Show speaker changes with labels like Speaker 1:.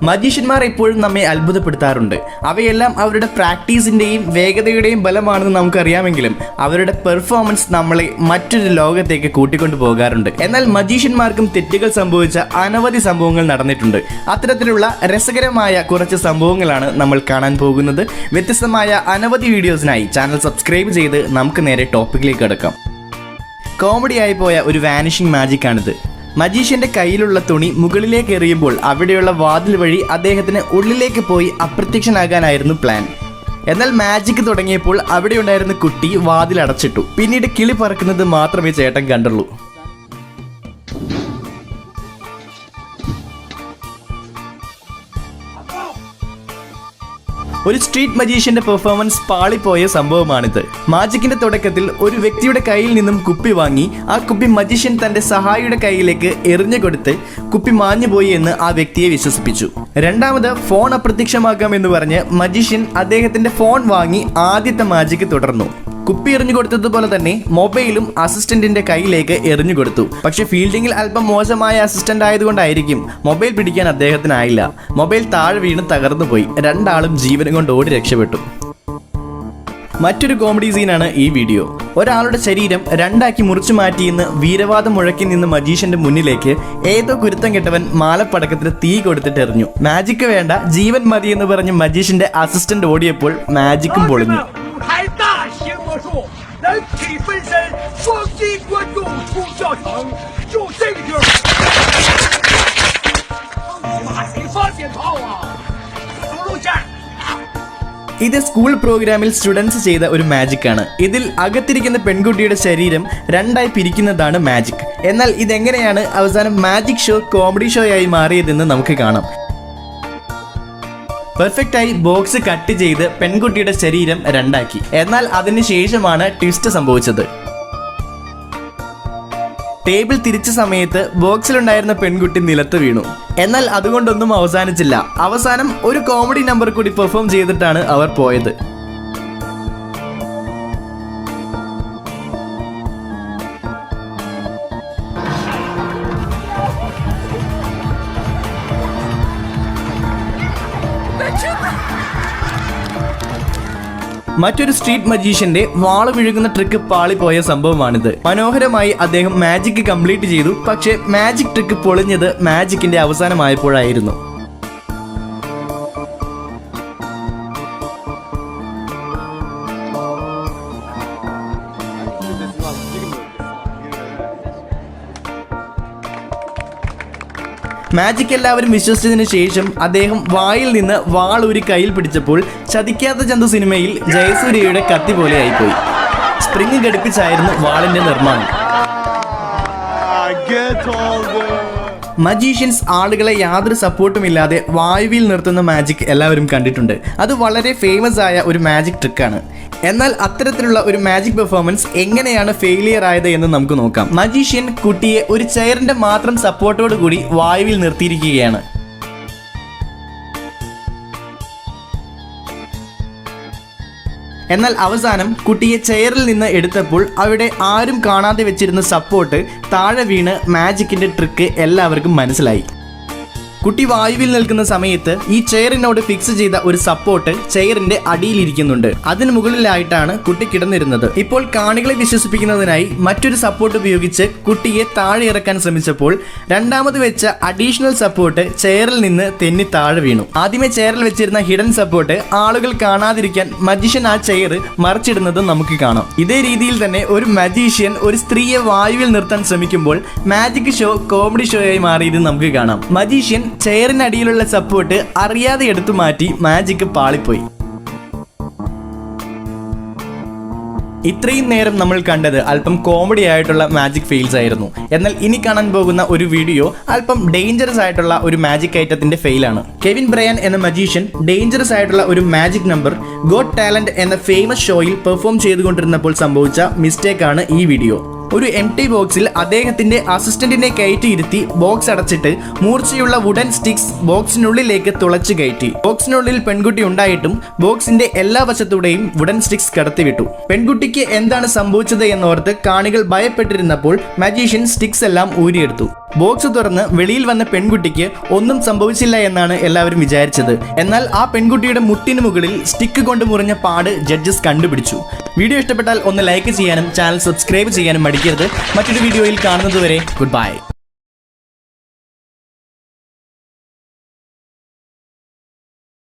Speaker 1: മജീഷ്യന്മാർ എപ്പോഴും നമ്മെ അത്ഭുതപ്പെടുത്താറുണ്ട്. അവയെല്ലാം അവരുടെ പ്രാക്ടീസിൻ്റെയും വേഗതയുടെയും ബലമാണെന്ന് നമുക്കറിയാമെങ്കിലും അവരുടെ പെർഫോമൻസ് നമ്മളെ മറ്റൊരു ലോകത്തേക്ക് കൂട്ടിക്കൊണ്ടു പോകാറുണ്ട്. എന്നാൽ മജീഷ്യന്മാർക്കും തെറ്റുകൾ സംഭവിച്ച അനവധി സംഭവങ്ങൾ നടന്നിട്ടുണ്ട്. അത്തരത്തിലുള്ള രസകരമായ കുറച്ച് സംഭവങ്ങളാണ് നമ്മൾ കാണാൻ പോകുന്നത്. വ്യത്യസ്തമായ അനവധി വീഡിയോസിനായി ചാനൽ സബ്സ്ക്രൈബ് ചെയ്ത് നമുക്ക് നേരെ ടോപ്പിക്കിലേക്ക് കടക്കാം. കോമഡിയായി പോയ ഒരു വാനിഷിംഗ് മാജിക് ആണിത്. മജീഷ്യന്റെ കയ്യിലുള്ള തുണി മുകളിലേക്ക് എറിയുമ്പോൾ അവിടെയുള്ള വാതിൽ വഴി അദ്ദേഹത്തിന് ഉള്ളിലേക്ക് പോയി അപ്രത്യക്ഷനാകാനായിരുന്നു പ്ലാൻ. എന്നാൽ മാജിക് തുടങ്ങിയപ്പോൾ അവിടെ ഉണ്ടായിരുന്ന കുട്ടി വാതിൽ അടച്ചിട്ടു. പിന്നീട് കിളി പറക്കുന്നത് മാത്രമേ ചേട്ടൻ കണ്ടുള്ളൂ. ഒരു സ്ട്രീറ്റ് മജീഷ്യന്റെ പെർഫോമൻസ് പാളിപ്പോയ സംഭവമാണിത്. മാജിക്കിന്റെ തുടക്കത്തിൽ ഒരു വ്യക്തിയുടെ കയ്യിൽ നിന്നും കുപ്പി വാങ്ങി ആ കുപ്പി മജീഷ്യൻ തന്റെ സഹായിയുടെ കയ്യിലേക്ക് എറിഞ്ഞു കൊടുത്ത് കുപ്പി മാഞ്ഞുപോയി എന്ന് ആ വ്യക്തിയെ വിശ്വസിപ്പിച്ചു. രണ്ടാമത് ഫോൺ അപ്രത്യക്ഷമാക്കാം എന്ന് പറഞ്ഞ് മജീഷ്യൻ അദ്ദേഹത്തിന്റെ ഫോൺ വാങ്ങി ആദ്യത്തെ മാജിക് തുടർന്നു. കുപ്പി എറിഞ്ഞു കൊടുത്തതുപോലെ തന്നെ മൊബൈലും അസിസ്റ്റന്റിന്റെ കയ്യിലേക്ക് എറിഞ്ഞു കൊടുത്തു. പക്ഷെ ഫീൽഡിങ്ങിൽ അല്പം മോശമായ അസിസ്റ്റന്റ് ആയതുകൊണ്ടായിരിക്കും മൊബൈൽ പിടിക്കാൻ അദ്ദേഹത്തിനായില്ല. മൊബൈൽ താഴെ വീണ് തകർന്നു പോയി. രണ്ടാളും ജീവനും കൊണ്ട് ഓടി രക്ഷപ്പെട്ടു. മറ്റൊരു കോമഡി സീനാണ് ഈ വീഡിയോ. ഒരാളുടെ ശരീരം രണ്ടാക്കി മുറിച്ചു മാറ്റിയെന്ന് വീരവാദം മുഴക്കി നിന്ന് മജീഷ്യന്റെ മുന്നിലേക്ക് ഏതോ കുരുത്തം കെട്ടവൻ മാലപ്പടക്കത്തിന് തീ കൊടുത്തിട്ട് എറിഞ്ഞു. മാജിക് വേണ്ട, ജീവൻ മതി എന്ന് പറഞ്ഞ് മജീഷ്യന്റെ അസിസ്റ്റന്റ് ഓടിയപ്പോൾ മാജിക്കും പൊളിഞ്ഞു. ഇത് സ്കൂൾ പ്രോഗ്രാമിൽ സ്റ്റുഡൻസ് ചെയ്ത ഒരു മാജിക് ആണ്. ഇതിൽ അകത്തിരിക്കുന്ന പെൺകുട്ടിയുടെ ശരീരം രണ്ടായി പിരിക്കുന്നതാണ് മാജിക്. എന്നാൽ ഇതെങ്ങനെയാണ് അവസാനം മാജിക് ഷോ കോമഡി ഷോ ആയി മാറിയതെന്ന് നമുക്ക് കാണാം. പെർഫെക്റ്റായി ബോക്സ് കട്ട് ചെയ്ത് പെൺകുട്ടിയുടെ ശരീരം രണ്ടാക്കി. എന്നാൽ അതിന് ശേഷമാണ് ട്വിസ്റ്റ് സംഭവിച്ചത്. ടേബിൾ തിരിച്ച സമയത്ത് ബോക്സിലുണ്ടായിരുന്ന പെൺകുട്ടി നിലത്ത് വീണു. എന്നാൽ അതുകൊണ്ടൊന്നും അവസാനിച്ചില്ല. അവസാനം ഒരു കോമഡി നമ്പർ കൂടി പെർഫോം ചെയ്തിട്ടാണ് അവർ പോയത്. മറ്റൊരു സ്ട്രീറ്റ് മജീഷ്യന്റെ വാള് വിഴുകുന്ന ട്രിക്ക് പാളിപ്പോയ സംഭവമാണിത്. മനോഹരമായി അദ്ദേഹം മാജിക് കംപ്ലീറ്റ് ചെയ്തു. പക്ഷേ മാജിക് ട്രിക്ക് പൊളിഞ്ഞത് മാജിക്കിന്റെ അവസാനമായപ്പോഴായിരുന്നു. മാജിക് എല്ലാവരും വിശ്വസിച്ചതിന് ശേഷം അദ്ദേഹം വായിൽ നിന്ന് വാൾ ഒരു കയ്യിൽ പിടിച്ചപ്പോൾ ചതിക്കാത്ത ചന്തു സിനിമയിൽ ജയസൂര്യയുടെ കത്തി പോലെ ആയിപ്പോയി. സ്പ്രിങ് ഘടിപ്പിച്ചായിരുന്നു വാളിന്റെ നിർമ്മാണം. മജീഷ്യൻസ് ആളുകളെ യാതൊരു സപ്പോർട്ടും ഇല്ലാതെ വായുവിൽ നിർത്തുന്ന മാജിക് എല്ലാവരും കണ്ടിട്ടുണ്ട്. അത് വളരെ ഫേമസ് ആയ ഒരു മാജിക് ട്രിക്കാണ്. എന്നാൽ അത്തരത്തിലുള്ള ഒരു മാജിക് പെർഫോമൻസ് എങ്ങനെയാണ് ഫെയിലിയർ ആയത് എന്ന് നമുക്ക് നോക്കാം. മജീഷ്യൻ കുട്ടിയെ ഒരു ചെയറിന്റെ മാത്രം സപ്പോർട്ടോട് കൂടി വായുവിൽ നിർത്തിയിരിക്കുകയാണ്. എന്നാൽ അവസാനം കുട്ടിയെ ചെയറിൽ നിന്ന് എടുത്തപ്പോൾ അവിടെ ആരും കാണാതെ വെച്ചിരുന്ന സപ്പോർട്ട് താഴെ വീണ് മാജിക്കിന്റെ ട്രിക്ക് എല്ലാവർക്കും മനസ്സിലായി. കുട്ടി വായുവിൽ നിൽക്കുന്ന സമയത്ത് ഈ ചെയറിനോട് ഫിക്സ് ചെയ്ത ഒരു സപ്പോർട്ട് ചെയറിന്റെ അടിയിലിരിക്കുന്നുണ്ട്. അതിന് മുകളിലായിട്ടാണ് കുട്ടി കിടന്നിരുന്നത്. ഇപ്പോൾ കാണികളെ വിശ്വസിപ്പിക്കുന്നതിനായി മറ്റൊരു സപ്പോർട്ട് ഉപയോഗിച്ച് കുട്ടിയെ താഴെ ഇറക്കാൻ ശ്രമിച്ചപ്പോൾ രണ്ടാമത് വെച്ച അഡീഷണൽ സപ്പോർട്ട് ചെയറിൽ നിന്ന് തെന്നി താഴെ വീണു. ആദ്യമേ ചെയറിൽ വെച്ചിരുന്ന ഹിഡൻ സപ്പോർട്ട് ആളുകൾ കാണാതിരിക്കാൻ മജീഷ്യൻ ആ ചെയർ മറിച്ചിടുന്നതും നമുക്ക് കാണാം. ഇതേ രീതിയിൽ തന്നെ ഒരു മജീഷ്യൻ ഒരു സ്ത്രീയെ വായുവിൽ നിർത്താൻ ശ്രമിക്കുമ്പോൾ മാജിക് ഷോ കോമഡി ഷോ ആയി മാറിയത് നമുക്ക് കാണാം. മജീഷ്യൻ ചെയറിനടിയിലുള്ള സപ്പോർട്ട് അറിയാതെ എടുത്തു മാറ്റി മാജിക് പാളിപ്പോയി. ഇത്രയും നേരം നമ്മൾ കണ്ടത് അല്പം കോമഡി ആയിട്ടുള്ള മാജിക് ഫെയിൽസ് ആയിരുന്നു. എന്നാൽ ഇനി കാണാൻ പോകുന്ന ഒരു വീഡിയോ അല്പം ഡേഞ്ചറസ് ആയിട്ടുള്ള ഒരു മാജിക് ഐറ്റത്തിന്റെ ഫെയിലാണ്. കെവിൻ ബ്രയൻ എന്ന മജീഷ്യൻ ഡേഞ്ചറസ് ആയിട്ടുള്ള ഒരു മാജിക് നമ്പർ ഗോട്ട് ടാലന്റ് എന്ന ഫേമസ് ഷോയിൽ പെർഫോം ചെയ്തുകൊണ്ടിരുന്നപ്പോൾ സംഭവിച്ച മിസ്റ്റേക്ക് ആണ് ഈ വീഡിയോ. ഒരു എംപ്റ്റി ബോക്സിൽ അദ്ദേഹത്തിന്റെ അസിസ്റ്റന്റിനെ കയറ്റിയിരുത്തി ബോക്സ് അടച്ചിട്ട് മൂർച്ചയുള്ള വുഡൻ സ്റ്റിക്സ് ബോക്സിനുള്ളിലേക്ക് തുളച്ചു കയറ്റി. ബോക്സിനുള്ളിൽ പെൺകുട്ടി ഉണ്ടായിട്ടും ബോക്സിന്റെ എല്ലാ വശത്തൂടെയും വുഡൻ സ്റ്റിക്സ് കടത്തിവിട്ടു. പെൺകുട്ടിക്ക് എന്താണ് സംഭവിച്ചത് എന്നോർത്ത് കാണികൾ ഭയപ്പെട്ടിരുന്നപ്പോൾ മജീഷ്യൻ സ്റ്റിക്സ് എല്ലാം ഊരിയെടുത്തു. ബോക്സ് തുറന്ന് വെളിയിൽ വന്ന പെൺകുട്ടിക്ക് ഒന്നും സംഭവിച്ചില്ല എന്നാണ് എല്ലാവരും വിചാരിച്ചത്. എന്നാൽ ആ പെൺകുട്ടിയുടെ മുട്ടിന് മുകളിൽ സ്റ്റിക്ക് കൊണ്ട് മുറിഞ്ഞ പാട് ജഡ്ജസ് കണ്ടുപിടിച്ചു. വീഡിയോ ഇഷ്ടപ്പെട്ടാൽ ഒന്ന് ലൈക്ക് ചെയ്യാനും ചാനൽ സബ്സ്ക്രൈബ് ചെയ്യാനും മടിക്കരുത്. മറ്റൊരു വീഡിയോയിൽ കാണുന്നതുവരെ ഗുഡ് ബൈ.